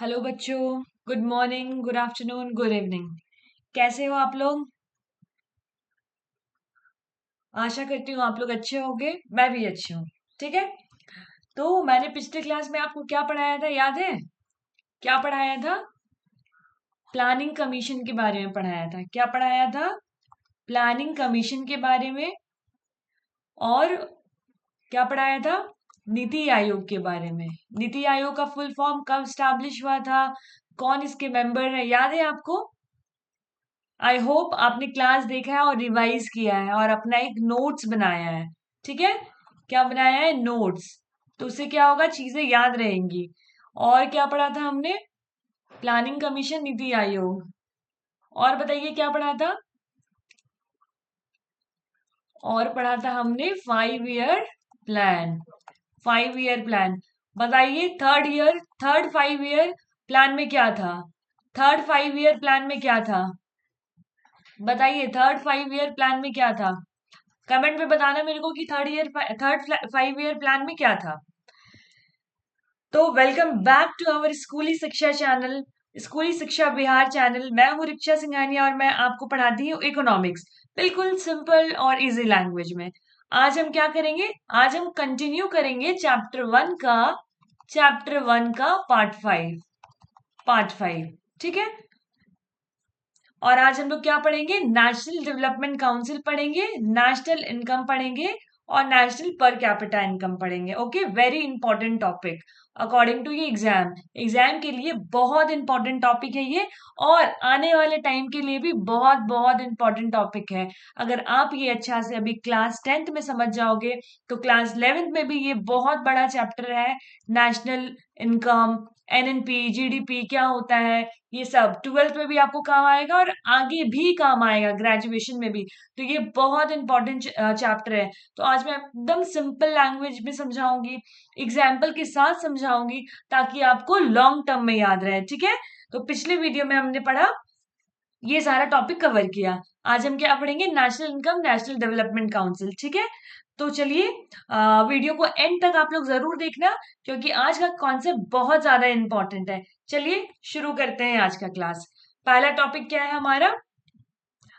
Hello बच्चों। Good morning, good afternoon, good evening. कैसे हो आप लोग? आशा करती हूँ आप लोग अच्छे होंगे। मैं भी अच्छी हूँ। ठीक है। तो मैंने पिछले क्लास में आपको क्या पढ़ाया था, याद है? क्या पढ़ाया था? प्लानिंग कमीशन के बारे में पढ़ाया था। क्या पढ़ाया था? प्लानिंग कमीशन के बारे में। और क्या पढ़ाया था? नीति आयोग के बारे में। नीति आयोग का फुल फॉर्म कब स्टैब्लिश हुआ था? कौन इसके मेंबर है, याद है आपको? आई होप आपने क्लास देखा है और रिवाइज किया है और अपना एक नोट्स बनाया है। ठीक है। क्या बनाया है? नोट्स। तो उससे क्या होगा, चीजें याद रहेंगी। और क्या पढ़ा था हमने? Planning commission, NITI Aayog. और बताइए क्या पढ़ा था? और पढ़ा था हमने 5 ईयर प्लान। 5 year plan. बताइए थर्ड 5 ईयर प्लान में क्या था? थर्ड 5 ईयर प्लान में क्या था? बताइए थर्ड 5 ईयर प्लान में क्या था? कमेंट में बताना मेरे को कि थर्ड 5 ईयर प्लान में क्या था। तो वेलकम बैक टू अवर स्कूली शिक्षा चैनल, स्कूली शिक्षा बिहार चैनल। मैं हूँ रिक्षा सिंघानिया और मैं आपको पढ़ाती हूँ इकोनॉमिक्स, बिल्कुल सिंपल और इजी लैंग्वेज में। आज हम क्या करेंगे? आज हम कंटिन्यू करेंगे चैप्टर 1 का पार्ट 5। ठीक है। और आज हम लोग क्या पढ़ेंगे? नेशनल डेवलपमेंट काउंसिल पढ़ेंगे, नेशनल इनकम पढ़ेंगे और नेशनल पर कैपिटा इनकम पढ़ेंगे। Okay, very important topic according to ये एग्जाम के लिए बहुत इंपॉर्टेंट टॉपिक है ये। और आने वाले टाइम के लिए भी बहुत बहुत इंपॉर्टेंट टॉपिक है। अगर आप ये अच्छा से अभी क्लास 10th में समझ जाओगे तो क्लास 11th में भी ये बहुत बड़ा चैप्टर है। नेशनल इनकम, एनएनपी, जीडीपी क्या होता है, ये सब 12th में भी आपको काम आएगा और आगे भी काम आएगा ग्रेजुएशन में भी। तो ये बहुत इंपॉर्टेंट चैप्टर है। तो आज मैं एकदम सिंपल लैंग्वेज में समझाऊंगी, एग्जाम्पल के साथ समझाऊंगी, ताकि आपको लॉन्ग टर्म में याद रहे। ठीक है। तो पिछले वीडियो में हमने पढ़ा, ये सारा टॉपिक कवर किया। आज हम क्या पढ़ेंगे? National income, national development council. ठीक है। तो चलिए, वीडियो को एंड तक आप लोग जरूर देखना, क्योंकि आज का कॉन्सेप्ट बहुत ज्यादा इंपॉर्टेंट है। चलिए शुरू करते हैं आज का क्लास। पहला टॉपिक क्या है हमारा?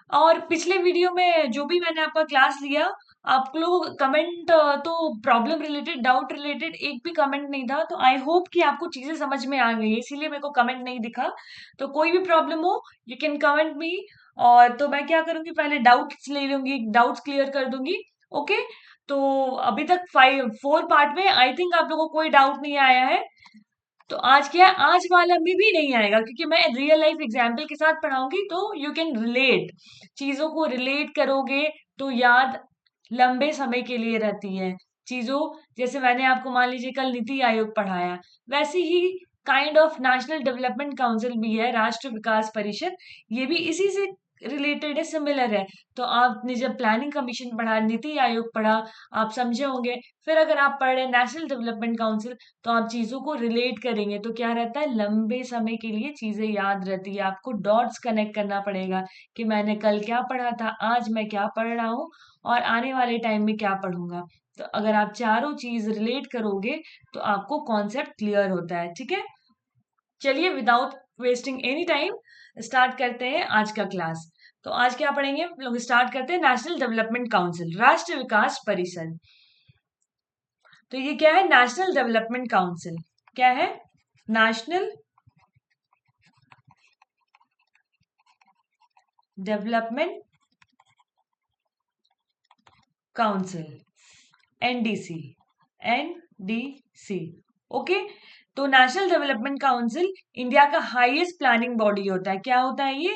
और पिछले वीडियो में जो भी मैंने आपका क्लास लिया, आप लोग कमेंट, तो प्रॉब्लम रिलेटेड, डाउट रिलेटेड एक भी कमेंट नहीं था। तो आई होप कि आपको चीजें समझ में आ गई, इसीलिए मेरे को कमेंट नहीं दिखा। तो कोई भी प्रॉब्लम हो, यू कैन कमेंट मी। और तो मैं क्या करूंगी, पहले डाउट्स ले लूंगी, डाउट्स क्लियर कर दूंगी। ओके। तो अभी तक 4 पार्ट में आई थिंक आप लोगों को कोई डाउट नहीं आया है। तो आज क्या है, आज वाला में भी नहीं आएगा, क्योंकि मैं रियल लाइफ एग्जाम्पल के साथ पढ़ाऊंगी। तो यू कैन रिलेट, चीजों को रिलेट करोगे तो याद लंबे समय के लिए रहती है चीजों। जैसे मैंने आपको मान लीजिए कल नीति आयोग पढ़ाया, वैसे ही kind of National development Council भी है, राष्ट्र विकास परिषद। ये भी इसी से रिलेटेड है, सिमिलर है। तो आपने जब प्लानिंग कमीशन पढ़ा, नीति आयोग पढ़ा, आप समझे होंगे। फिर अगर आप पढ़ रहे नेशनल डेवलपमेंट काउंसिल, तो आप चीजों को रिलेट करेंगे तो क्या रहता है, लंबे समय के लिए चीजें याद रहती है। आपको डॉट्स कनेक्ट करना पड़ेगा कि मैंने कल क्या पढ़ा था, आज मैं क्या पढ़ रहा हूँ और आने वाले टाइम में क्या पढ़ूंगा। तो अगर आप चारों चीज रिलेट करोगे तो आपको कॉन्सेप्ट क्लियर होता है। ठीक है। चलिए without wasting any time start करते हैं आज का क्लास। तो आज क्या पढ़ेंगे हम लोग? स्टार्ट करते हैं नेशनल डेवलपमेंट काउंसिल, राष्ट्र विकास परिषद। तो ये क्या है? National development council. क्या है? National development council, NDC. NDC. Okay. तो नेशनल डेवलपमेंट काउंसिल इंडिया का हाईएस्ट प्लानिंग बॉडी होता है। क्या होता है ये?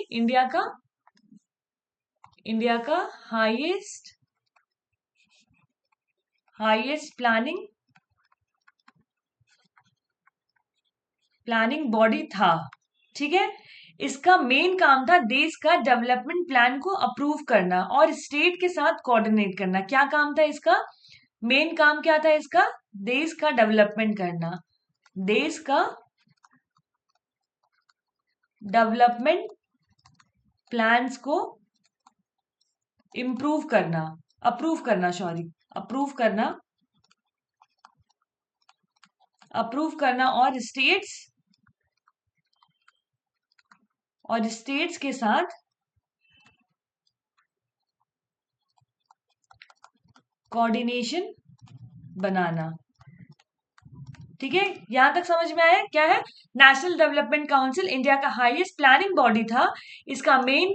इंडिया का हाईएस्ट हाईएस्ट प्लानिंग बॉडी था। ठीक है। इसका मेन काम था देश का डेवलपमेंट प्लान को अप्रूव करना और स्टेट के साथ कोऑर्डिनेट करना। क्या काम था इसका? मेन काम क्या था इसका? देश का डेवलपमेंट करना, देश का डेवलपमेंट प्लान्स को इम्प्रूव करना, अप्रूव करना, सॉरी, अप्रूव करना, अप्रूव करना और स्टेट्स और स्टेट्स के साथ कोऑर्डिनेशन बनाना। ठीक है, यहां तक समझ में आया क्या है? नेशनल डेवलपमेंट काउंसिल इंडिया का हाईएस्ट प्लानिंग बॉडी था। इसका मेन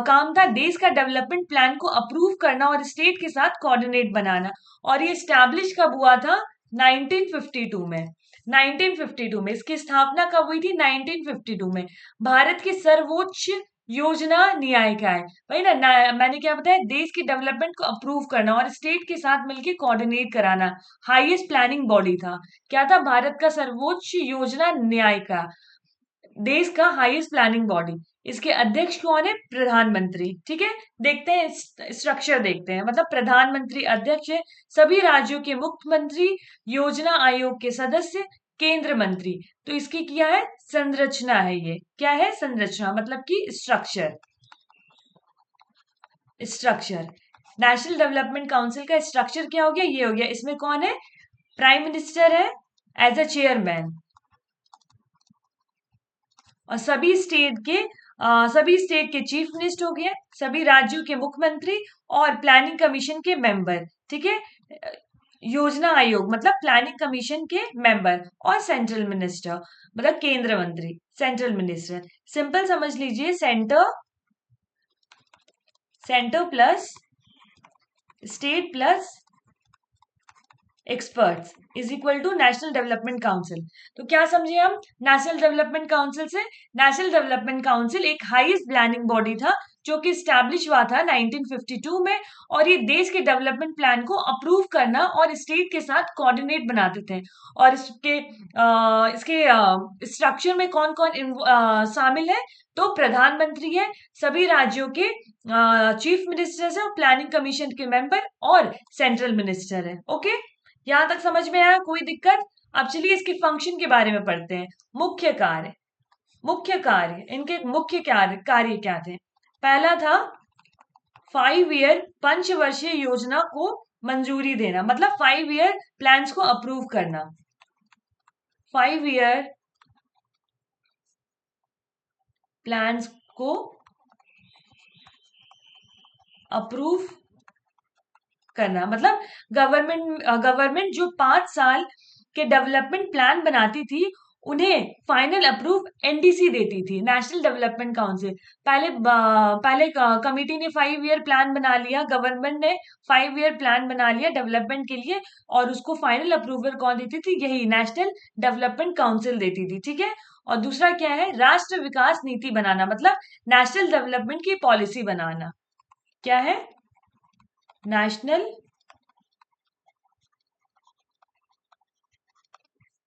काम था देश का डेवलपमेंट प्लान को अप्रूव करना और स्टेट के साथ कोऑर्डिनेट बनाना। और ये स्टैब्लिश कब हुआ था? 1952 में। 1952 में इसकी स्थापना कब हुई थी? 1952 में। भारत की सर्वोच्च योजना न्यायिका है। वही ना, मैंने क्या बताया? देश की डेवलपमेंट को अप्रूव करना और स्टेट के साथ मिलकर कोऑर्डिनेट कराना। हाईएस्ट प्लानिंग बॉडी था। क्या था? भारत का सर्वोच्च योजना न्यायिका, देश का हाईएस्ट प्लानिंग बॉडी। इसके अध्यक्ष कौन है? प्रधानमंत्री। ठीक है, देखते हैं स्ट्रक्चर, देखते हैं। मतलब प्रधानमंत्री अध्यक्ष है, सभी राज्यों के मुख्यमंत्री, योजना आयोग के सदस्य, केंद्र मंत्री। तो इसकी क्या है? संरचना है। ये क्या है? संरचना, मतलब कि structure. Structure national development council का स्ट्रक्चर क्या हो गया? ये हो गया। इसमें कौन है? प्राइम मिनिस्टर है एज अ चेयरमैन, और सभी स्टेट के चीफ मिनिस्टर हो गए, सभी राज्यों के मुख्यमंत्री और प्लानिंग कमीशन के मेंबर। ठीक है, योजना आयोग मतलब प्लानिंग कमीशन के मेंबर, और सेंट्रल मिनिस्टर मतलब केंद्र मंत्री, सेंट्रल मिनिस्टर। सिंपल समझ लीजिए, centre plus state plus experts is equal to national development council. तो क्या समझे हम नेशनल डेवलपमेंट काउंसिल से? नेशनल डेवलपमेंट काउंसिल एक हाईएस्ट प्लानिंग बॉडी था जो कि स्टैब्लिश हुआ था 1952 में, और ये देश के डेवलपमेंट प्लान को अप्रूव करना और स्टेट के साथ कोऑर्डिनेट बनाते थे। और इसके स्ट्रक्चर में कौन कौन शामिल है? तो प्रधानमंत्री है, सभी राज्यों के चीफ मिनिस्टर्स है, और प्लानिंग कमीशन के मेंबर, और सेंट्रल मिनिस्टर है। ओके, यहां तक समझ में आया? कोई दिक्कत? अब चलिए इसके फंक्शन के बारे में पढ़ते हैं। मुख्य कार्य, इनके मुख्य कार्य क्या थे? पहला था 5 ईयर पंचवर्षीय योजना को मंजूरी देना, मतलब 5 ईयर प्लान्स को अप्रूव करना। 5 ईयर प्लान्स को अप्रूव करना, मतलब गवर्नमेंट जो 5 साल के डेवलपमेंट प्लान बनाती थी, उन्हें फाइनल अप्रूव एनडीसी देती थी, नेशनल डेवलपमेंट काउंसिल। पहले कमिटी ने 5 ईयर प्लान बना लिया, गवर्नमेंट ने 5 ईयर प्लान बना लिया डेवलपमेंट के लिए, और उसको फाइनल अप्रूवल कौन देती थी? यही नेशनल डेवलपमेंट काउंसिल देती थी। ठीक है, और दूसरा क्या है? राष्ट्र विकास नीति बनाना, मतलब नेशनल डेवलपमेंट की पॉलिसी बनाना। क्या है? नेशनल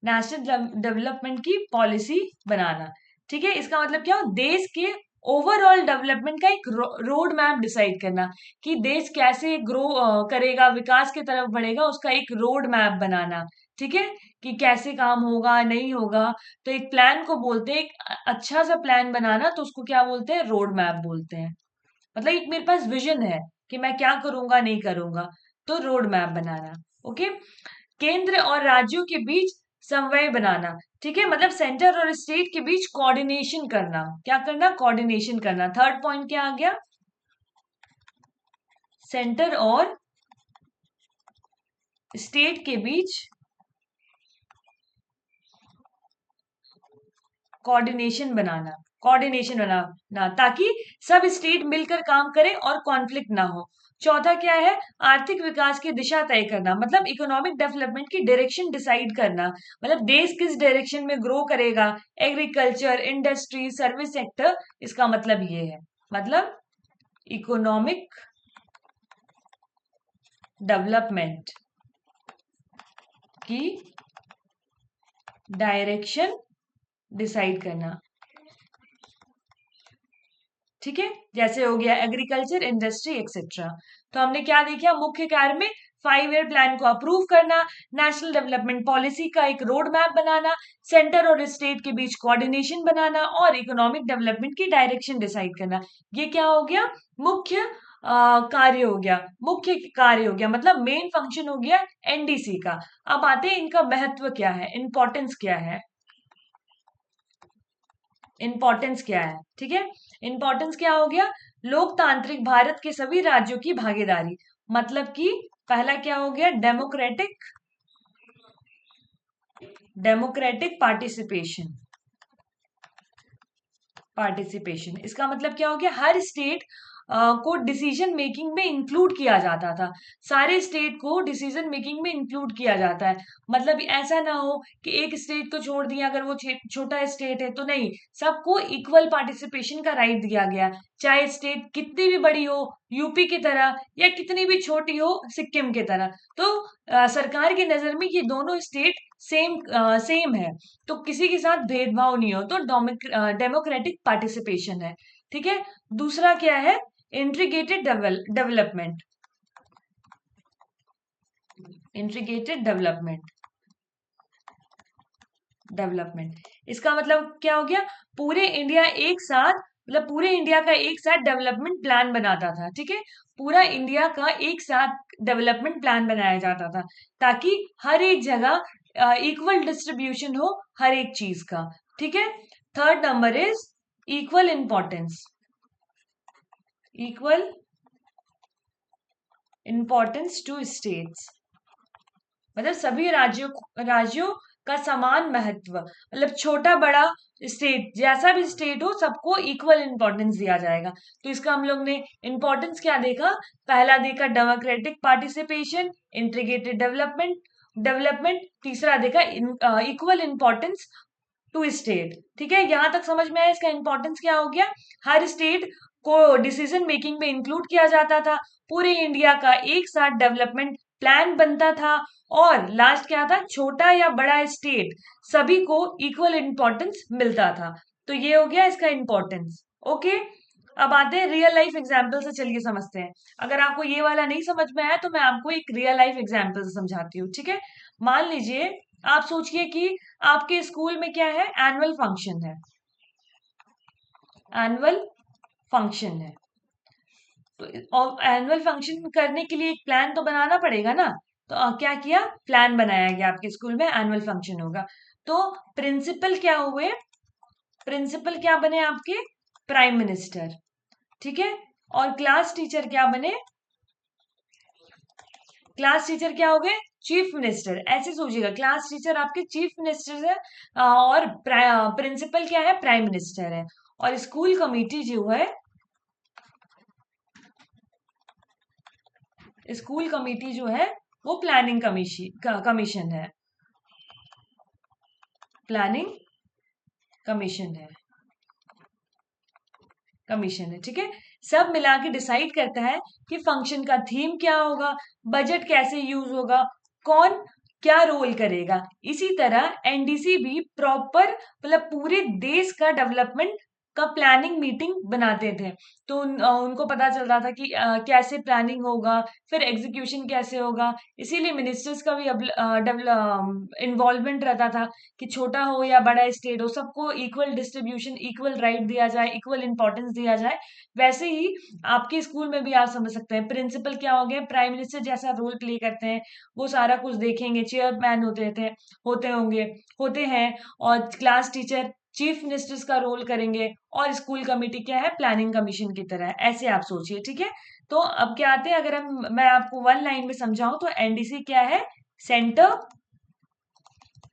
डेवलपमेंट की पॉलिसी बनाना। ठीक है, इसका मतलब क्या हो? देश के ओवरऑल डेवलपमेंट का एक रोड मैप डिसाइड करना, कि देश कैसे ग्रो करेगा, विकास की तरफ बढ़ेगा, उसका एक रोड मैप बनाना। ठीक है, कि कैसे काम होगा, नहीं होगा। तो एक प्लान को बोलते हैं, एक अच्छा सा प्लान बनाना, तो उसको क्या बोलते हैं? रोड मैप बोलते हैं। मतलब एक मेरे पास विजन है कि मैं क्या करूंगा, नहीं करूंगा, तो रोड मैप बनाना। ओके, केंद्र और राज्यों के बीच समन्वय बनाना। ठीक है, मतलब सेंटर और स्टेट के बीच कोऑर्डिनेशन करना। क्या करना? कोऑर्डिनेशन करना। थर्ड पॉइंट क्या आ गया? सेंटर और स्टेट के बीच कोऑर्डिनेशन बनाना, ताकि सब स्टेट मिलकर काम करें और कॉन्फ्लिक्ट ना हो। चौथा क्या है? आर्थिक विकास की दिशा तय करना, मतलब इकोनॉमिक डेवलपमेंट की डायरेक्शन डिसाइड करना, मतलब देश किस डायरेक्शन में ग्रो करेगा, एग्रीकल्चर, इंडस्ट्री, सर्विस सेक्टर। इसका मतलब ये है, मतलब इकोनॉमिक डेवलपमेंट की डायरेक्शन डिसाइड करना। ठीक है, जैसे हो गया एग्रीकल्चर, इंडस्ट्री एक्सेट्रा। तो हमने क्या देखा? मुख्य कार्य में 5 ईयर प्लान को अप्रूव करना, नेशनल डेवलपमेंट पॉलिसी का एक रोड मैप बनाना, सेंटर और स्टेट के बीच कोऑर्डिनेशन बनाना, और इकोनॉमिक डेवलपमेंट की डायरेक्शन डिसाइड करना। ये क्या हो गया? मुख्य कार्य हो गया। मुख्य कार्य हो गया, मतलब मेन फंक्शन हो गया एनडीसी का। अब आते हैं इनका महत्व क्या है, इंपॉर्टेंस क्या है। इंपॉर्टेंस क्या है, ठीक है। इंपॉर्टेंस क्या हो गया, लोकतांत्रिक भारत के सभी राज्यों की भागीदारी, मतलब कि पहला क्या हो गया, डेमोक्रेटिक डेमोक्रेटिक पार्टिसिपेशन। पार्टिसिपेशन इसका मतलब क्या हो गया, हर स्टेट को डिसीजन मेकिंग में इंक्लूड किया जाता था। सारे स्टेट को डिसीजन मेकिंग में इंक्लूड किया जाता है, मतलब ऐसा ना हो कि एक स्टेट को छोड़ दिया अगर वो छोटा स्टेट है तो नहीं, सबको इक्वल पार्टिसिपेशन का राइट दिया गया, चाहे स्टेट कितनी भी बड़ी हो, यूपी की तरह, या कितनी भी छोटी हो सिक्किम की तरह। तो सरकार की नजर में ये दोनों स्टेट सेम सेम है, तो किसी के साथ भेदभाव नहीं हो, तो डेमोक्रेटिक पार्टिसिपेशन है, ठीक है। दूसरा क्या है, इंटीग्रेटेड डेवलपमेंट। इंटीग्रेटेड डेवलपमेंट इसका मतलब क्या हो गया, पूरे इंडिया एक साथ, मतलब पूरे इंडिया का एक साथ डेवलपमेंट प्लान बनाता था, ठीक है। पूरा इंडिया का एक साथ डेवलपमेंट प्लान बनाया जाता था, ताकि हर एक जगह इक्वल डिस्ट्रीब्यूशन हो हर एक चीज का, ठीक है। Third number is equal importance. Equal importance to states, मतलब सभी राज्यों का समान महत्व, मतलब छोटा बड़ा स्टेट, जैसा भी स्टेट हो सबको इक्वल इंपॉर्टेंस दिया जाएगा। तो इसका हम लोग ने इंपॉर्टेंस क्या देखा, पहला देखा डेमोक्रेटिक पार्टिसिपेशन, इंटीग्रेटेड डेवलपमेंट, तीसरा देखा इक्वल इंपॉर्टेंस टू स्टेट, ठीक है। यहां तक समझ में आया इसका इंपॉर्टेंस क्या हो गया, हर स्टेट को डिसीजन मेकिंग में इंक्लूड किया जाता था, पूरे इंडिया का एक साथ डेवलपमेंट प्लान बनता था, और लास्ट क्या था, छोटा या बड़ा स्टेट सभी को इक्वल इंपॉर्टेंस मिलता था। तो ये हो गया इसका इंपॉर्टेंस, ओके। अब आते हैं रियल लाइफ एग्जाम्पल से, चलिए समझते हैं। अगर आपको ये वाला नहीं समझ में आया तो मैं आपको एक रियल लाइफ एग्जाम्पल से समझाती हूँ, ठीक है। मान लीजिए आप सोचिए कि आपके स्कूल में क्या है, एनुअल फंक्शन है। एनुअल फंक्शन है, तो एनुअल फंक्शन करने के लिए एक प्लान तो बनाना पड़ेगा ना। तो क्या किया, प्लान बनाया गया आपके स्कूल में एनुअल फंक्शन होगा। तो प्रिंसिपल क्या हुए, प्रिंसिपल क्या बने आपके, प्राइम मिनिस्टर, ठीक है। और क्लास टीचर क्या बने, क्लास टीचर क्या हो गए, चीफ मिनिस्टर। ऐसे सोचिएगा, क्लास टीचर आपके चीफ मिनिस्टर है, और प्रिंसिपल क्या है, प्राइम मिनिस्टर है। और स्कूल कमेटी जो है, स्कूल कमेटी जो है वो प्लानिंग कमीशन है, प्लानिंग कमीशन है, कमीशन है, ठीक है। सब मिला के डिसाइड करता है कि फंक्शन का थीम क्या होगा, बजट कैसे यूज होगा, कौन क्या रोल करेगा। इसी तरह एनडीसी भी प्रॉपर, मतलब पूरे देश का डेवलपमेंट का प्लानिंग मीटिंग बनाते थे। तो उनको पता चलता था कि कैसे प्लानिंग होगा, फिर एग्जीक्यूशन कैसे होगा। इसीलिए मिनिस्टर्स का भी इन्वॉल्वमेंट रहता था, कि छोटा हो या बड़ा स्टेट हो सबको इक्वल डिस्ट्रीब्यूशन, इक्वल राइट दिया जाए, इक्वल इंपॉर्टेंस दिया जाए। वैसे ही आपके स्कूल में भी आप समझ सकते हैं, प्रिंसिपल क्या हो गए, प्राइम मिनिस्टर जैसा रोल प्ले करते हैं, वो सारा कुछ देखेंगे, चेयरमैन होते होंगे, होते हैं। और क्लास टीचर चीफ मिनिस्टर्स का रोल करेंगे, और स्कूल कमेटी क्या है, प्लानिंग कमीशन की तरह है। ऐसे आप सोचिए, ठीक है। तो अब क्या आते हैं, अगर मैं आपको वन लाइन में समझाऊं तो एनडीसी क्या है, सेंटर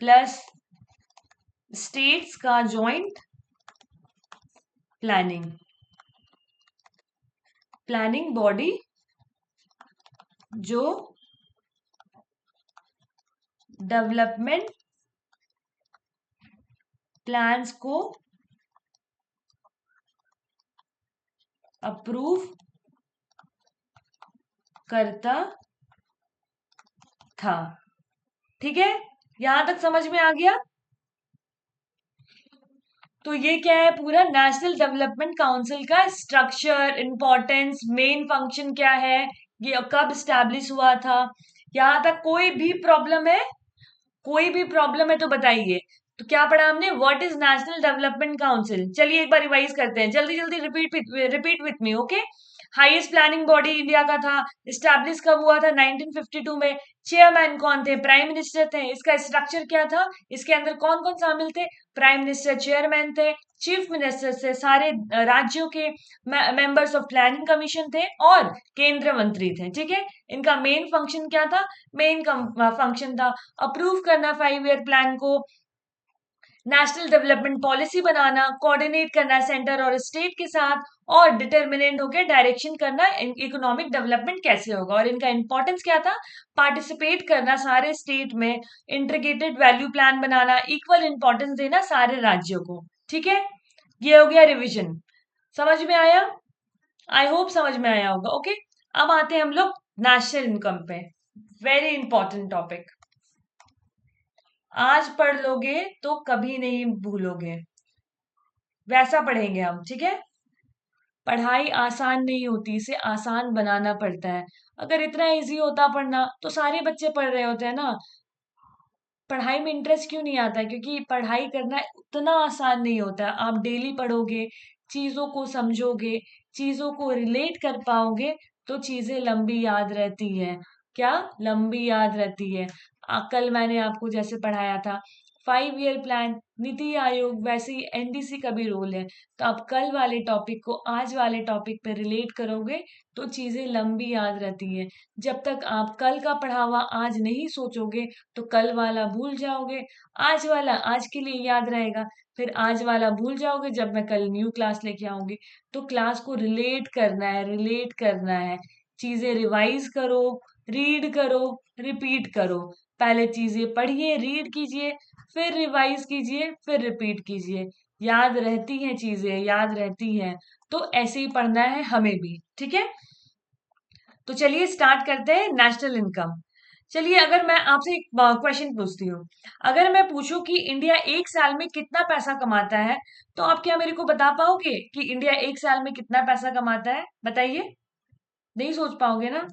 प्लस स्टेट्स का जॉइंट प्लानिंग, प्लानिंग बॉडी जो डेवलपमेंट प्लान्स को अप्रूव करता था, ठीक है। यहां तक समझ में आ गया। तो ये क्या है, पूरा नेशनल डेवलपमेंट काउंसिल का स्ट्रक्चर, इंपॉर्टेंस, मेन फंक्शन क्या है, ये कब स्टैब्लिश हुआ था। यहां तक कोई भी प्रॉब्लम है, कोई भी प्रॉब्लम है तो बताइए। तो क्या पढ़ा हमने, what is national development council. चलिए एक बार रिवाइज करते हैं, जल्दी जल्दी repeat with me, okay. Highest planning body India का था, स्टैब्लिश कब हुआ था? 1952 में। चेयरमैन कौन थे? प्राइम मिनिस्टर थे। इसका स्ट्रक्चर क्या था? इसके अंदर कौन कौन शामिल थे? प्राइम मिनिस्टर, चेयरमैन थे, चीफ मिनिस्टर थे, सारे राज्यों के मेंबर्स ऑफ प्लानिंग कमीशन थे, और केंद्र मंत्री थे। ठीक है, इनका मेन फंक्शन क्या था? मेन फंक्शन था अप्रूव करना 5 ईयर प्लान को, नेशनल डेवलपमेंट पॉलिसी बनाना, कोऑर्डिनेट करना सेंटर और स्टेट के साथ, और डिटर्मिनेंट होकर डायरेक्शन करना इकोनॉमिक डेवलपमेंट कैसे होगा। और इनका इंपॉर्टेंस क्या था? पार्टिसिपेट करना सारे स्टेट में, इंटीग्रेटेड वैल्यू प्लान बनाना, इक्वल इंपॉर्टेंस देना सारे राज्यों को। ठीक है, ये हो गया रिवीजन। समझ में आया? आई होप समझ में आया होगा। ओके, अब आते हैं हम लोग नेशनल इनकम पे। वेरी इंपॉर्टेंट टॉपिक, आज पढ़ लोगे तो कभी नहीं भूलोगे, वैसा पढ़ेंगे हम। ठीक है, पढ़ाई आसान नहीं होती, इसे आसान बनाना पड़ता है। अगर इतना इजी होता पढ़ना तो सारे बच्चे पढ़ रहे होते हैं ना। पढ़ाई में इंटरेस्ट क्यों नहीं आता? क्योंकि पढ़ाई करना उतना आसान नहीं होता। आप डेली पढ़ोगे, चीजों को समझोगे, चीजों को रिलेट कर पाओगे, तो चीजें लंबी याद रहती है। क्या? लंबी याद रहती है। कल मैंने आपको जैसे पढ़ाया था 5 ईयर प्लान, नीति आयोग, वैसे ही एनडीसी का भी रोल है। तो आप कल वाले टॉपिक को आज वाले टॉपिक पे रिलेट करोगे तो चीजें लंबी याद रहती है। जब तक आप कल का पढ़ा हुआ आज नहीं सोचोगे तो कल वाला भूल जाओगे, आज वाला आज के लिए याद रहेगा, फिर आज वाला भूल जाओगे जब मैं कल न्यू क्लास लेके आऊंगी। तो क्लास को रिलेट करना है, रिलेट करना है। चीजें रिवाइज करो, रीड करो, रिपीट करो। पहले चीजें पढ़िए, रीड कीजिए, फिर रिवाइज कीजिए, फिर रिपीट कीजिए। याद रहती हैं चीजें, याद रहती हैं। तो ऐसे ही पढ़ना है हमें भी। ठीक है, तो चलिए स्टार्ट करते हैं नेशनल इनकम। चलिए, अगर मैं आपसे एक क्वेश्चन पूछती हूँ, अगर मैं पूछूं कि इंडिया एक साल में कितना पैसा कमाता है, तो आप क्या मेरे को बता पाओगे कि इंडिया एक साल में कितना पैसा कमाता है? बताइए। नहीं सोच पाओगे ना?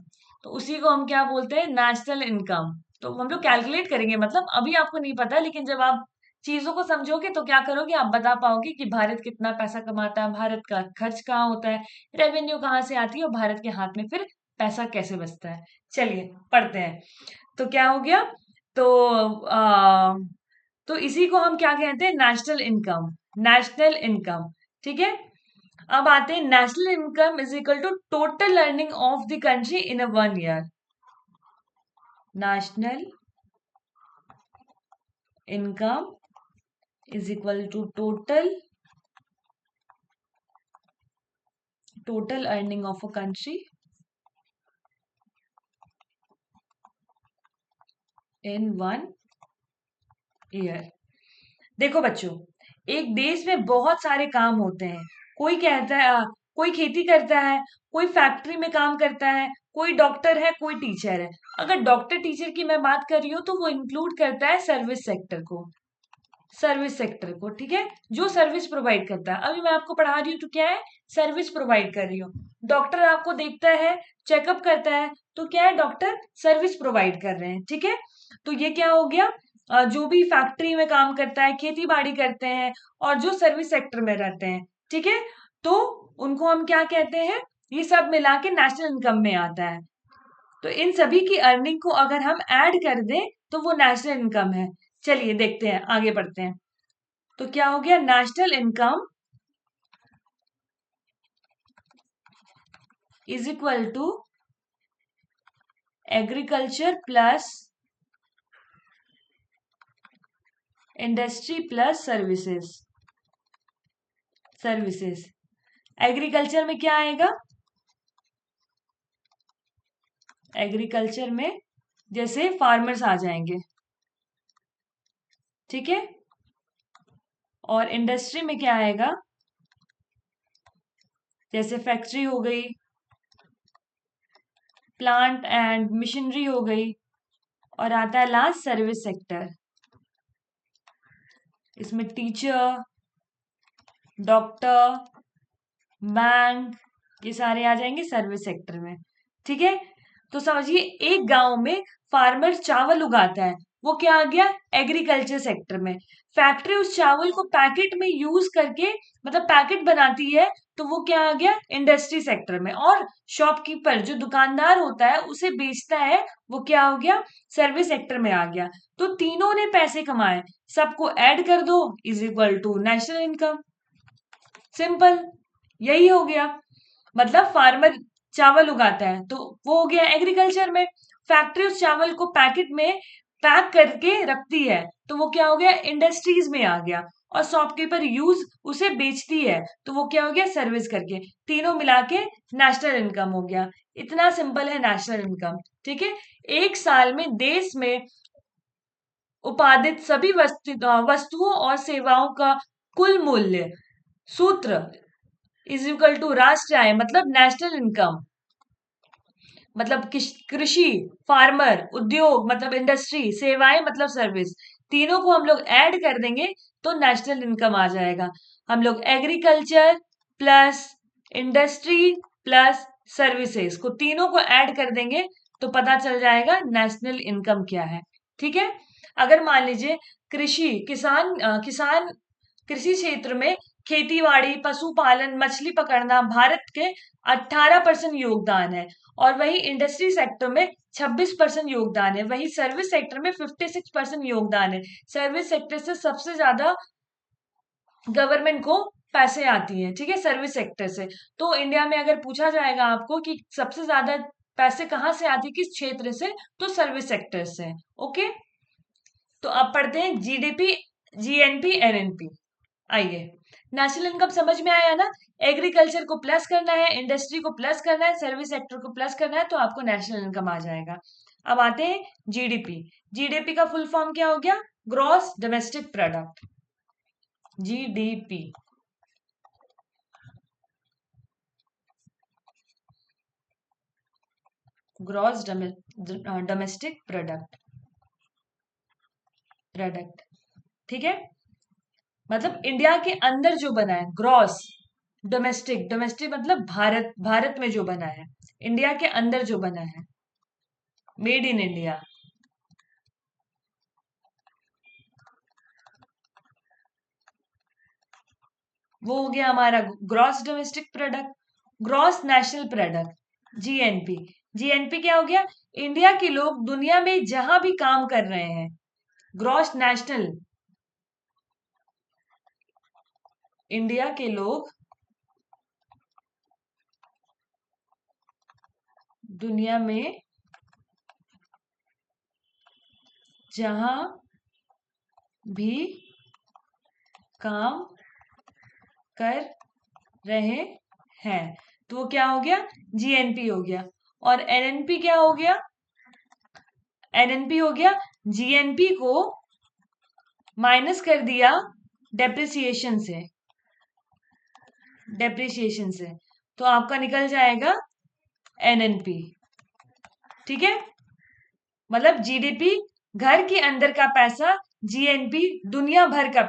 तो उसी को हम क्या बोलते हैं? National income. तो हम लोग कैलकुलेट करेंगे, मतलब अभी आपको नहीं पता, लेकिन जब आप चीजों को समझोगे तो क्या करोगे? आप बता पाओगे कि भारत कितना पैसा कमाता है, भारत का खर्च कहाँ होता है, रेवेन्यू कहाँ से आती है, और भारत के हाथ में फिर पैसा कैसे बचता है। चलिए पढ़ते हैं। तो क्या हो गया? तो आ, तो इसी को हम क्या कहते हैं? National income. National income. ठीक है, अब आते हैं national income is equal to total earning of the country in a 1 year. National income is equal to total earning of a country in 1 year. देखो बच्चों, एक देश में बहुत सारे काम होते हैं। कोई कहता है कोई खेती करता है, कोई फैक्ट्री में काम करता है, कोई डॉक्टर है, कोई टीचर है। अगर डॉक्टर टीचर की मैं बात कर रही हूँ तो वो इंक्लूड करता है सर्विस सेक्टर को। सर्विस सेक्टर को, ठीक है, जो सर्विस प्रोवाइड करता है। अभी मैं आपको पढ़ा रही हूँ तो क्या है? सर्विस प्रोवाइड कर रही हूँ। डॉक्टर आपको देखता है, चेकअप करता है, तो क्या है? डॉक्टर सर्विस प्रोवाइड कर रहे हैं। ठीक है, तो ये क्या हो गया? जो भी फैक्ट्री में काम करता है, खेती बाड़ी करते हैं, और जो सर्विस सेक्टर में रहते हैं, ठीक है, तो उनको हम क्या कहते हैं? ये सब मिला के नेशनल इनकम में आता है। तो इन सभी की अर्निंग को अगर हम ऐड कर दें तो वो नेशनल इनकम है। चलिए देखते हैं, आगे बढ़ते हैं। तो क्या हो गया? National income is equal to agriculture plus industry plus services. Services, agriculture में क्या आएगा? एग्रीकल्चर में जैसे फार्मर्स आ जाएंगे, ठीक है, और इंडस्ट्री में क्या आएगा? जैसे फैक्ट्री हो गई, प्लांट एंड मशीनरी हो गई, और आता है लास्ट सर्विस सेक्टर। इसमें टीचर, डॉक्टर, बैंक, ये सारे आ जाएंगे सर्विस सेक्टर में। ठीक है, तो समझिए एक गांव में फार्मर चावल उगाता है, वो क्या आ गया, एग्रीकल्चर सेक्टर में। फैक्ट्री उस चावल को पैकेट में यूज करके मतलब पैकेट बनाती है, तो वो क्या आ गया, इंडस्ट्री सेक्टर में। और शॉपकीपर जो दुकानदार होता है उसे बेचता है, वो क्या हो गया, सर्विस सेक्टर में आ गया। तो तीनों ने पैसे कमाए, सबको ऐड कर दो is equal to national income. Simple, यही हो गया। मतलब फार्मर चावल उगाता है तो वो हो गया एग्रीकल्चर में। फैक्ट्री उस चावल को पैकेट में पैक करके रखती है, तो वो क्या हो गया, इंडस्ट्रीज में आ गया। और शॉपकीपर यूज उसे बेचती है, तो वो क्या हो गया, सर्विस करके। तीनों मिला के नेशनल इनकम हो गया। इतना सिंपल है नेशनल इनकम। ठीक है। एक साल में देश में उत्पादित सभी वस्तुओं और सेवाओं का कुल मूल्य सूत्र इज इक्वल टू राष्ट्रीय आय मतलब नेशनल इनकम। मतलब कृषि, फार्मर, उद्योग मतलब इंडस्ट्री, सेवाएं मतलब सर्विस, तीनों को हम लोग ऐड कर देंगे तो नेशनल इनकम आ जाएगा। हम लोग agriculture plus industry plus services को तीनों को ऐड कर देंगे तो पता चल जाएगा नेशनल इनकम क्या है। ठीक है। अगर मान लीजिए कृषि, किसान कृषि क्षेत्र में खेतीबाड़ी, पशुपालन, मछली पकड़ना भारत के 18% योगदान है। और वही इंडस्ट्री सेक्टर में 26% योगदान है। वही सर्विस सेक्टर में 56% योगदान है। सर्विस सेक्टर से सबसे ज्यादा गवर्नमेंट को पैसे आती हैं, ठीक है, सर्विस सेक्टर से। तो इंडिया में अगर पूछा जाएगा आपको कि सबसे ज्यादा पैसे कहाँ से आती है, किस क्षेत्र से, तो सर्विस सेक्टर से। ओके। तो अब पढ़ते हैं जीडीपी, जीएनपी, एनएनपी। आइए, नेशनल इनकम समझ में आया ना। एग्रीकल्चर को प्लस करना है, इंडस्ट्री को प्लस करना है, सर्विस सेक्टर को प्लस करना है, तो आपको नेशनल इनकम आ जाएगा। अब आते हैं जीडीपी। जीडीपी का फुल फॉर्म क्या हो गया, gross domestic product, GDP. Gross domestic product. ठीक है। मतलब इंडिया के अंदर जो बना है, ग्रॉस डोमेस्टिक, डोमेस्टिक मतलब भारत, भारत में जो बना है, इंडिया के अंदर जो बना है, मेड इन इंडिया, वो हो गया हमारा gross domestic product. Gross national product, GNP. GNP क्या हो गया, इंडिया के लोग दुनिया में जहां भी काम कर रहे हैं, ग्रॉस नेशनल, इंडिया के लोग दुनिया में जहां भी काम कर रहे हैं, तो वो क्या हो गया, जीएनपी हो गया। और एनएनपी क्या हो गया, एनएनपी हो गया जीएनपी को माइनस कर दिया डेप्रिसिएशन से, डेप्रिसिएशन से, तो आपका निकल जाएगा एनएनपी। ठीक है। मतलब जीडीपी घर के अंदर का पैसा, जीएनपी दुनिया भर का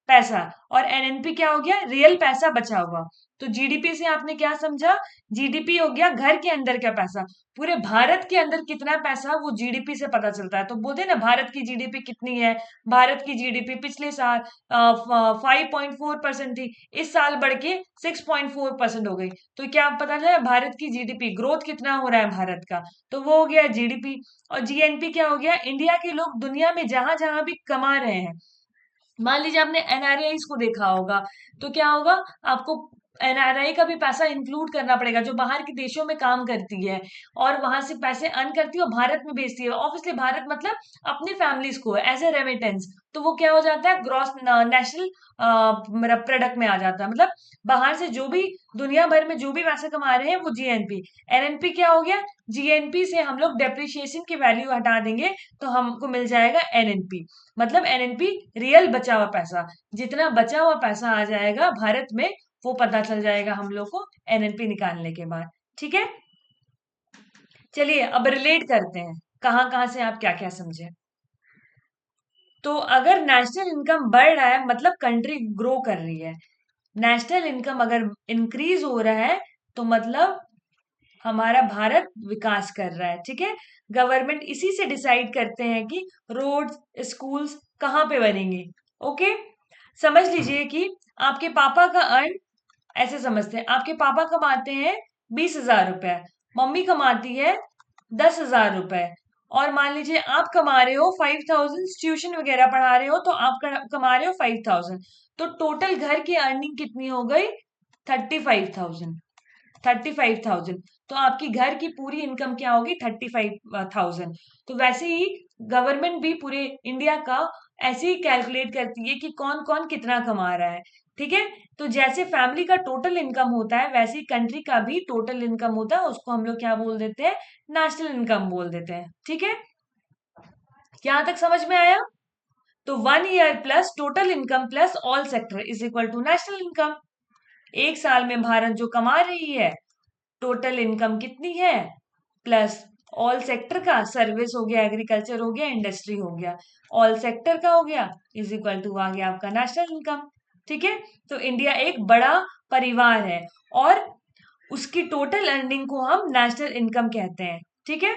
पैसा, और एनएनपी क्या हो गया, रियल पैसा बचा हुआ। तो जीडीपी से आपने क्या समझा, जीडीपी हो गया घर के अंदर का पैसा। पूरे भारत के अंदर कितना पैसा, वो जीडीपी से पता चलता है। तो बोलते हैं ना भारत की जीडीपी कितनी है, भारत की जीडीपी पिछले साल 5.4% थी, इस साल बढ़ के 6.4% हो गई। तो क्या पता चला भारत की जीडीपी ग्रोथ कितना हो रहा है भारत का, तो वो हो गया जीडीपी। और जीएनपी क्या हो गया, इंडिया के लोग दुनिया में जहां जहां भी कमा रहे हैं। मान लीजिए आपने एनआरआई को देखा होगा, तो क्या होगा, आपको एनआरआई का भी पैसा इंक्लूड करना पड़ेगा, जो बाहर के देशों में काम करती है और वहां से पैसे अर्न करती है और भारत में भेजती है। ऑब्वियसली भारत मतलब अपनी फैमिलीज को एज ए रेमिटेंस, तो वो क्या हो जाता है, ग्रॉस नेशनल प्रोडक्ट में आ जाता है। मतलब बाहर से जो भी दुनिया भर में जो भी पैसे कमा रहे हैं वो जीएनपी। एनएनपी क्या हो गया, जीएनपी से हम लोग डेप्रिसिएशन की वैल्यू हटा देंगे तो हमको मिल जाएगा एनएनपी। मतलब एनएनपी रियल बचा हुआ पैसा, जितना बचा हुआ पैसा आ जाएगा भारत में, वो पता चल जाएगा हम लोग को एनएनपी निकालने के बाद। ठीक है। चलिए अब रिलेट करते हैं, कहां कहां से आप क्या क्या समझे। तो अगर नेशनल इनकम बढ़ रहा है मतलब कंट्री ग्रो कर रही है। नेशनल इनकम अगर इंक्रीज हो रहा है तो मतलब हमारा भारत विकास कर रहा है, ठीक है। गवर्नमेंट इसी से डिसाइड करते हैं कि रोड्स, स्कूल्स कहाँ पे बनेंगे। ओके, समझ लीजिए कि आपके पापा का अर्न, ऐसे समझते हैं, आपके पापा कमाते हैं 20,000 रुपए, मम्मी कमाती है 10,000 रुपए, और मान लीजिए आप कमा रहे हो 5,000, ट्यूशन वगैरह पढ़ा रहे हो तो आप कमा रहे हो 5,000, तो टोटल घर की अर्निंग कितनी हो गई? 35,000। 35,000, तो आपकी घर की पूरी इनकम क्या होगी? 35,000। तो वैसे ही गवर्नमेंट भी पूरे इंडिया का ऐसे ही कैलकुलेट करती है कि कौन कौन कितना कमा रहा है, ठीक है। तो जैसे फैमिली का टोटल इनकम होता है, वैसे ही कंट्री का भी टोटल इनकम होता है, उसको हम लोग क्या बोल देते हैं? नेशनल इनकम बोल देते हैं, ठीक है। यहां तक समझ में आया? तो 1 year plus total income plus all sector is equal to national income. एक साल में भारत जो कमा रही है, टोटल इनकम कितनी है, प्लस ऑल सेक्टर का, सर्विस हो गया, एग्रीकल्चर हो गया, इंडस्ट्री हो गया, ऑल सेक्टर का हो गया, इज इक्वल टू आ गया आपका नेशनल इनकम, ठीक है। तो इंडिया एक बड़ा परिवार है और उसकी टोटल अर्निंग को हम नेशनल इनकम कहते हैं, ठीक है।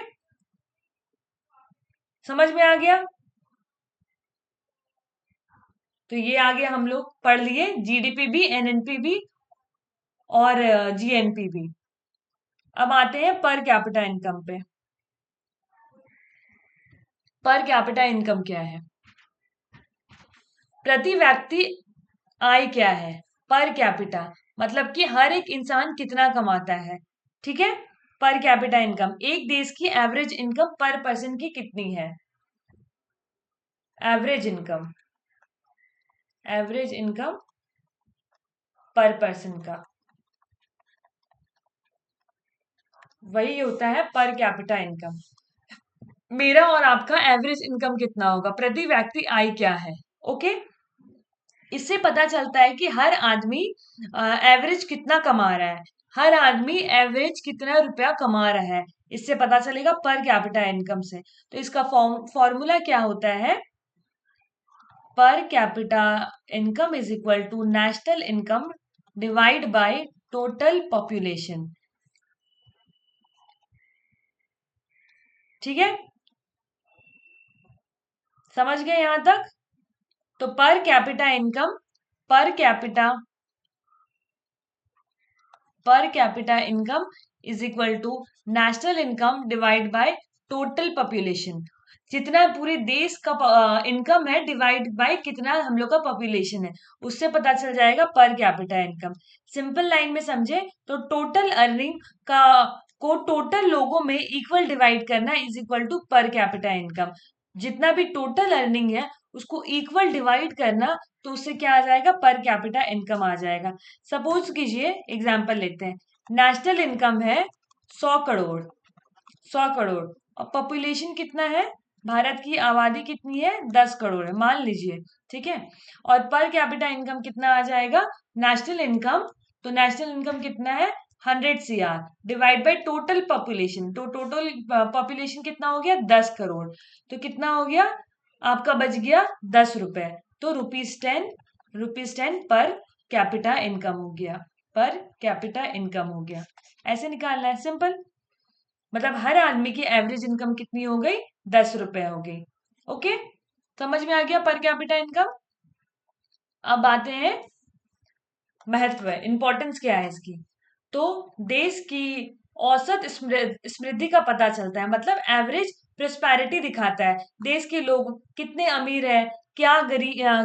समझ में आ गया? तो ये आगे हम लोग पढ़ लिए, जीडीपी भी, एनएनपी भी और जीएनपी भी। अब आते हैं पर कैपिटा इनकम पे। पर कैपिटा इनकम क्या है? प्रति व्यक्ति आय क्या है? पर कैपिटा मतलब कि हर एक इंसान कितना कमाता है, ठीक है। पर कैपिटा इनकम, एक देश की एवरेज इनकम पर पर्सन की कितनी है? एवरेज इनकम, एवरेज इनकम पर पर्सन का, वही होता है पर कैपिटा इनकम। मेरा और आपका एवरेज इनकम कितना होगा, प्रति व्यक्ति आय क्या है, ओके। इससे पता चलता है कि हर आदमी एवरेज कितना कमा रहा है, हर आदमी एवरेज कितना रुपया कमा रहा है, इससे पता चलेगा पर कैपिटा इनकम से। तो इसका फॉर्मूला क्या होता है? Per capita income is equal to national income divide by total population, ठीक है। समझ गए यहां तक? तो per capita income, per capita per capita income is equal to national income divide by total population. जितना पूरे देश का इनकम है डिवाइड बाय कितना हम लोग का पॉपुलेशन है, उससे पता चल जाएगा पर कैपिटा इनकम। सिंपल लाइन में समझे तो टोटल अर्निंग का को टोटल लोगों में इक्वल डिवाइड करना is equal to per capita income. जितना भी टोटल अर्निंग है उसको इक्वल डिवाइड करना, तो उससे क्या आ जाएगा? पर कैपिटा इनकम आ जाएगा। सपोज कीजिए, एग्जाम्पल लेते हैं, नेशनल इनकम है 100 करोड़, 100 करोड़, और पॉपुलेशन कितना है? भारत की आबादी कितनी है? 10 करोड़ है, मान लीजिए, ठीक है। और पर कैपिटा इनकम कितना आ जाएगा? नेशनल इनकम, तो नेशनल इनकम कितना है? 100 CR divide by total population, तो टोटल पॉपुलेशन कितना हो गया? 10 करोड़, तो कितना हो गया आपका? बच गया 10 रुपए, तो रुपीज 10 पर कैपिटा इनकम हो गया, पर कैपिटा इनकम हो गया। ऐसे निकालना है, सिंपल। मतलब हर आदमी की एवरेज इनकम कितनी हो गई? 10 रुपए हो गई, ओके। समझ में आ गया पर कैपिटा इनकम? अब आते हैं महत्व, इंपॉर्टेंस क्या है इसकी। तो देश की औसत समृद्धि का पता चलता है, मतलब एवरेज प्रोस्पेरिटी दिखाता है, देश के लोग कितने अमीर है, क्या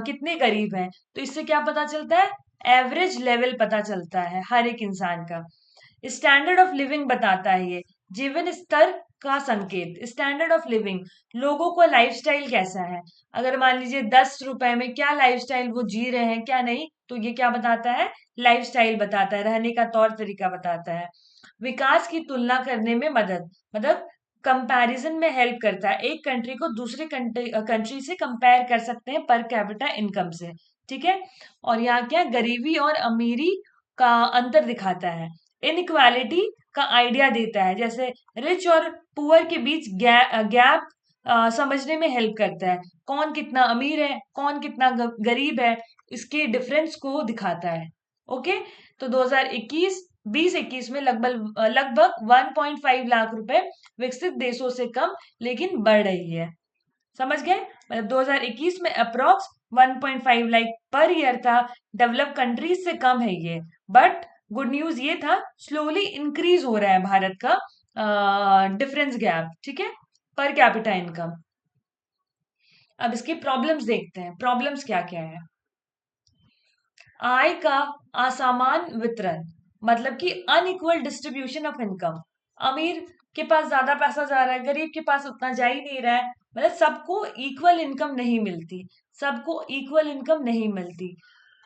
कितने गरीब हैं, तो इससे क्या पता चलता है? एवरेज लेवल पता चलता है हर एक इंसान का। स्टैंडर्ड ऑफ लिविंग बताता है ये, जीवन स्तर का संकेत। स्टैंडर्ड ऑफ लिविंग, लोगों का लाइफस्टाइल कैसा है, अगर मान लीजिए 10 रुपए में क्या लाइफस्टाइल वो जी रहे हैं क्या नहीं, तो ये क्या बताता है? लाइफस्टाइल बताता है, रहने का तौर तरीका बताता है। विकास की तुलना करने में मदद, मतलब कंपैरिजन में हेल्प करता है, एक कंट्री को दूसरे कंट्री से कंपेयर कर सकते हैं पर कैपिटा इनकम से, ठीक है। और यहाँ क्या, गरीबी और अमीरी का अंतर दिखाता है, इनइक्वालिटी का आइडिया देता है, जैसे रिच और पुअर के बीच गैप समझने में हेल्प करता है, कौन कितना अमीर है, कौन कितना गरीब है, इसके डिफरेंस को दिखाता है, ओके। तो 2021 2021 में लगभग लगभग 1.5 लाख रुपए विकसित देशों से कम लेकिन बढ़ रही है। समझ गए? मतलब 2021 में अप्रोक्स 1.5 लाख पर ईयर था। डेवलप कंट्रीज से कम है ये, बट गुड न्यूज ये था स्लोली इंक्रीज हो रहा है भारत का डिफरेंस गैप, ठीक है, पर कैपिटा इनकम। अब इसकी प्रॉब्लम्स देखते हैं, प्रॉब्लम्स क्या क्या है। आय का असमान वितरण, मतलब कि अनइक्वल डिस्ट्रीब्यूशन ऑफ इनकम। अमीर के पास ज्यादा पैसा जा रहा है, गरीब के पास उतना जा ही नहीं रहा है, मतलब सबको इक्वल इनकम नहीं मिलती, सबको इक्वल इनकम नहीं मिलती।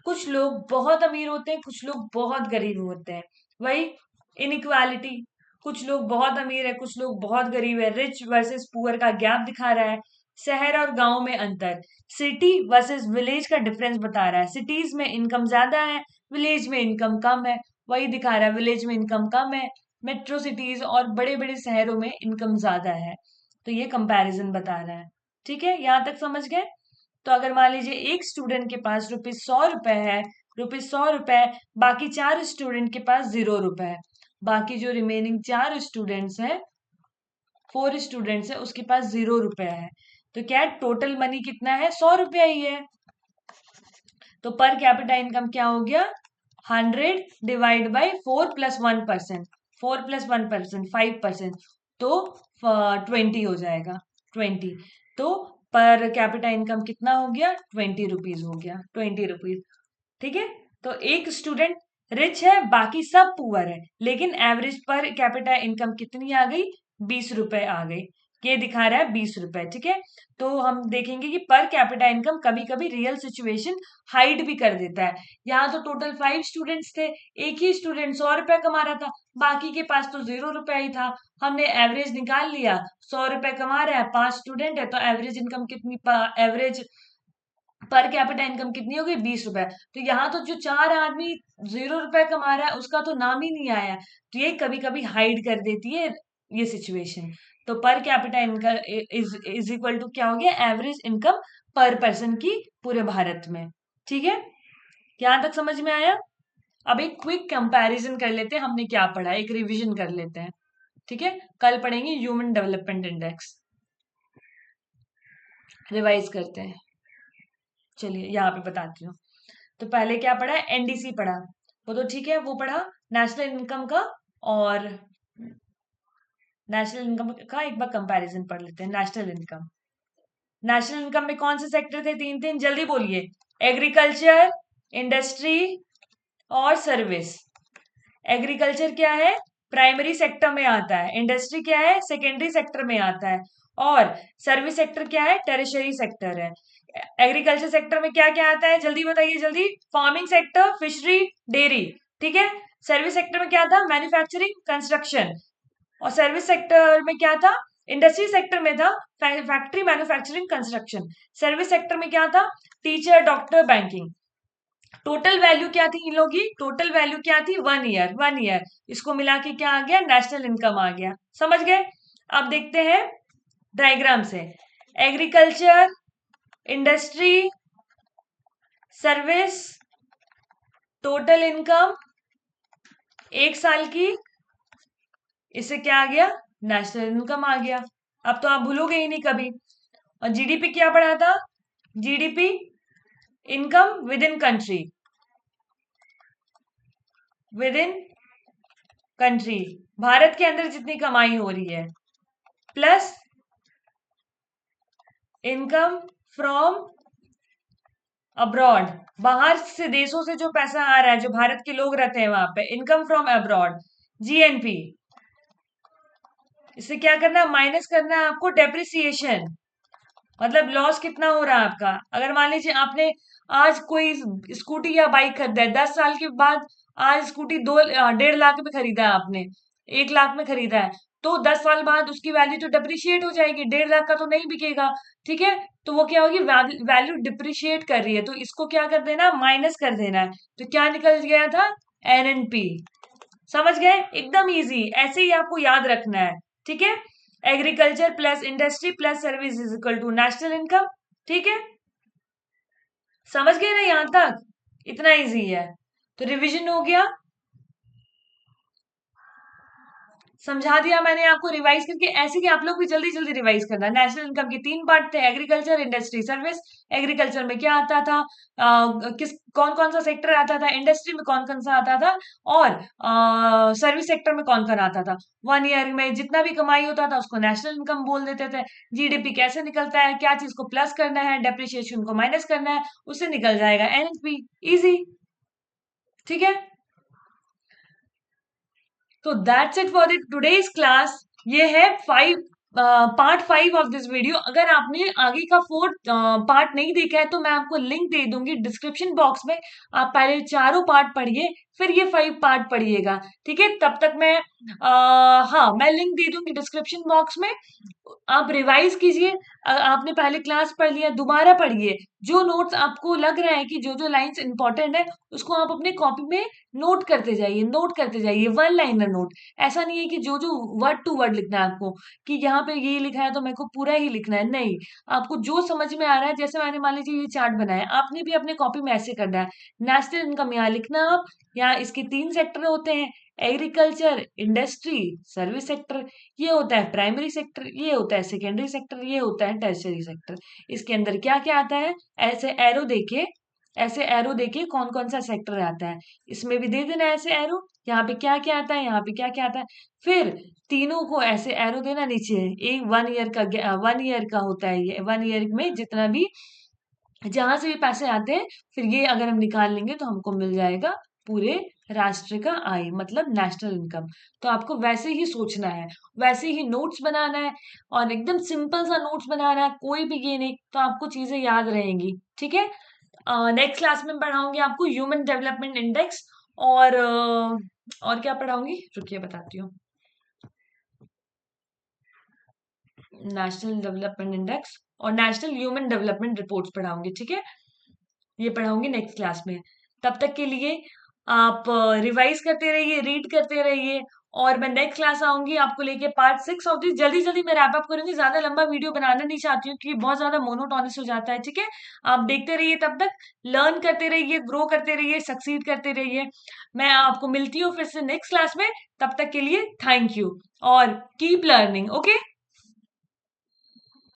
कुछ लोग बहुत अमीर होते हैं, कुछ लोग बहुत गरीब होते हैं, वही इनइक्वालिटी। कुछ लोग बहुत अमीर है, कुछ लोग बहुत गरीब है, रिच वर्सेस पुअर का गैप दिखा रहा है। शहर और गांव में अंतर, सिटी वर्सेस विलेज का डिफरेंस बता रहा है। सिटीज में इनकम ज्यादा है, विलेज में इनकम कम है, वही दिखा रहा है, विलेज में इनकम कम है, मेट्रो सिटीज और बड़े बड़े शहरों में इनकम ज्यादा है। तो ये कंपैरिजन बता रहा है। ठीक है, यहां तक समझ गए? तो अगर मान लीजिए एक स्टूडेंट के पास ₹100 है, ₹100, बाकी 4 स्टूडेंट के पास ₹0 है, बाकी जो रिमेनिंग 4 स्टूडेंट्स हैं, 4 स्टूडेंट्स है, उसके पास ₹0 है। तो क्या है, टोटल मनी कितना है? ₹100 ही है। तो पर कैपिटा इनकम क्या हो गया? 100 डिवाइड बाई 4+1%, 4+1%, 5%, तो 20 हो जाएगा, 20। तो पर कैपिटा इनकम कितना हो गया? ₹20 हो गया, ₹20। ठीक है, तो एक स्टूडेंट रिच है, बाकी सब पुअर है, लेकिन एवरेज पर कैपिटा इनकम कितनी आ गई? ₹20 आ गई। ये दिखा रहा है ₹20। ठीक है, तो हम देखेंगे कि पर कैपिटा इनकम कभी कभी रियल सिचुएशन हाइड भी कर देता है। यहाँ तो टोटल 5 स्टूडेंट्स थे, एक ही स्टूडेंट ₹100 कमा रहा था, बाकी के पास तो ₹0 ही था। हमने एवरेज निकाल लिया, ₹100 कमा रहा है, 5 स्टूडेंट है, तो एवरेज इनकम कितनी, एवरेज पर कैपिटा इनकम कितनी हो गई? ₹20। तो यहाँ तो जो 4 आदमी ₹0 कमा रहा है उसका तो नाम ही नहीं आया। तो ये कभी कभी हाइड कर देती है ये सिचुएशन। तो per capita income is equal to क्या हो गया? एवरेज इनकम पर पर्सन की पूरे भारत में। ठीक है, यहाँ तक समझ में आया? अब एक क्विक कंपैरिजन कर लेते हैं, हमने क्या पढ़ा, एक रिवीजन कर लेते हैं। ठीक है, कल पढ़ेंगे ह्यूमन डेवलपमेंट इंडेक्स, रिवाइज करते हैं। चलिए यहाँ पे बताती हूँ। तो पहले क्या पढ़ा? एनडीसी पढ़ा, वो तो ठीक है, वो पढ़ा। नेशनल इनकम का, और नेशनल इनकम का एक बार कंपैरिजन पढ़ लेते हैं। नेशनल इनकम, नेशनल इनकम में कौन से सेक्टर थे? तीन तीन, जल्दी बोलिए। एग्रीकल्चर, इंडस्ट्री और सर्विस। एग्रीकल्चर क्या है? प्राइमरी सेक्टर में आता है। इंडस्ट्री क्या है? सेकेंडरी सेक्टर में आता है। और सर्विस सेक्टर क्या है? टेरिशरी सेक्टर है। एग्रीकल्चर सेक्टर में क्या क्या आता है? जल्दी बताइए, जल्दी। Farming sector, fishery, dairy. ठीक है। सर्विस सेक्टर में क्या था? Manufacturing, construction. और सर्विस सेक्टर में क्या था? इंडस्ट्री सेक्टर में था factory, manufacturing, construction. Service sector में क्या था? Teacher, doctor, banking. Total value क्या थी इन लोगों की? टोटल वैल्यू क्या थी? 1 ईयर, 1 ईयर। इसको मिला के क्या आ गया? नेशनल इनकम आ गया। समझ गए? अब देखते हैं डायग्राम से। Agriculture, industry, service, total income 1 साल की, इससे क्या आ गया? नेशनल इनकम आ गया। अब तो आप भूलोगे ही नहीं कभी। और जीडीपी क्या पढ़ा था? GDP, income with in country, with in country, Bharat के अंदर जितनी कमाई हो रही है, प्लस इनकम फ्रॉम अब्रॉड, बाहर से देशों से जो पैसा आ रहा है, जो भारत के लोग रहते हैं वहां पे, इनकम फ्रॉम अब्रॉड, जीएनपी। इससे क्या करना है? माइनस करना है आपको डेप्रिसिएशन, मतलब लॉस कितना हो रहा है आपका। अगर मान लीजिए आपने आज कोई स्कूटी या बाइक खरीदा है, 10 साल के बाद आज स्कूटी 1.5 लाख में खरीदा है आपने, 1 लाख में खरीदा है, तो 10 साल बाद उसकी वैल्यू तो डिप्रिशिएट हो जाएगी, 1.5 लाख का तो नहीं बिकेगा। ठीक है, तो वो क्या होगी? वैल्यू डिप्रिशिएट कर रही है, तो इसको क्या कर देना? माइनस कर देना है। तो क्या निकल गया था? एनएनपी। समझ गए? एकदम इजी, ऐसे ही आपको याद रखना है। ठीक है, agriculture plus industry plus service is equal to national income. ठीक है, समझ गए ना? यहां तक इतना इजी है। तो रिवीजन हो गया। समझा दिया मैंने आपको रिवाइज करके, ऐसे कि आप लोग भी जल्दी जल्दी रिवाइज करना। नेशनल इनकम के 3 पार्ट थे, एग्रीकल्चर, इंडस्ट्री, सर्विस। एग्रीकल्चर में क्या आता था, किस कौन कौन सा सेक्टर आता था, इंडस्ट्री में कौन कौन सा आता था, और सर्विस सेक्टर में कौन कौन आता था। 1 ईयर में जितना भी कमाई होता था उसको नेशनल इनकम बोल देते थे। जीडीपी कैसे निकलता है, क्या चीज को प्लस करना है, डेप्रिसिएशन को माइनस करना है, उससे निकल जाएगा एनएसपी। इजी, ठीक है। तो that's it for the today's class. ये है पार्ट 5 ऑफ दिस वीडियो। अगर आपने आगे का 4th पार्ट नहीं देखा है तो मैं आपको लिंक दे दूंगी डिस्क्रिप्शन बॉक्स में। आप पहले चारों पार्ट पढ़िए, फिर ये 5 पार्ट पढ़िएगा, ठीक है। तब तक मैं हाँ, मैं लिंक दे दूंगी डिस्क्रिप्शन बॉक्स में। आप रिवाइज कीजिए। आपने पहले क्लास पढ़ लिया, दोबारा पढ़िए। जो नोट्स आपको लग रहा है कि जो जो लाइंस इंपॉर्टेंट है उसको आप अपने कॉपी में नोट करते जाइए, नोट करते जाइए, 1 लाइनर नोट। ऐसा नहीं है कि जो जो वर्ड टू वर्ड लिखना है आपको, कि यहाँ पे ये लिखा है तो मेरे को पूरा ही लिखना है, नहीं। आपको जो समझ में आ रहा है, जैसे मैंने मान लीजिए ये चार्ट बनाया, आपने भी अपने कॉपी में ऐसे करना है। नेशनल इनकम यहाँ लिखना आप। यहाँ इसके 3 सेक्टर होते हैं, एग्रीकल्चर, इंडस्ट्री, सर्विस सेक्टर। ये होता है प्राइमरी सेक्टर, ये होता है सेकेंडरी सेक्टर, ये होता है टर्शियरी सेक्टर। इसके अंदर क्या क्या आता है, ऐसे एरो देके, ऐसे एरो देखिए कौन कौन सा सेक्टर आता है। इसमें भी दे देना ऐसे एरो, यहाँ पे क्या क्या आता है, यहाँ पे क्या क्या आता है। फिर तीनों को ऐसे एरो देना नीचे। एक 1 ईयर का 1 ईयर का होता है ये, 1 ईयर में जितना भी जहां से भी पैसे आते हैं, फिर ये अगर हम निकाल लेंगे तो हमको मिल जाएगा पूरे राष्ट्र का आय, मतलब नेशनल इनकम। तो आपको वैसे ही सोचना है, वैसे ही नोट्स बनाना है, और एकदम सिंपल सा नोट्स बनाना है, कोई भी ये नहीं, तो आपको चीजें याद रहेंगी, ठीक है। नेक्स्ट क्लास में पढ़ाऊंगी आपको ह्यूमन डेवलपमेंट इंडेक्स, और क्या पढ़ाऊंगी, रुकिए बताती हूँ। नेशनल डेवलपमेंट इंडेक्स और नेशनल ह्यूमन डेवलपमेंट रिपोर्ट्स पढ़ाऊंगी, ठीक है। ये पढ़ाऊंगी नेक्स्ट क्लास में। तब तक के लिए आप रिवाइज करते रहिए, रीड करते रहिए, और मैं नेक्स्ट क्लास आऊंगी आपको लेके पार्ट 6 ऑफ दिस। जल्दी जल्दी मैं रैप अप करूंगी, ज्यादा लंबा वीडियो बनाना नहीं चाहती हूँ क्योंकि बहुत ज्यादा मोनोटोनस हो जाता है, ठीक है। आप देखते रहिए, तब तक लर्न करते रहिए, ग्रो करते रहिए, सक्सीड करते रहिए। मैं आपको मिलती हूँ फिर से नेक्स्ट क्लास में। तब तक के लिए थैंक यू और कीप लर्निंग, ओके।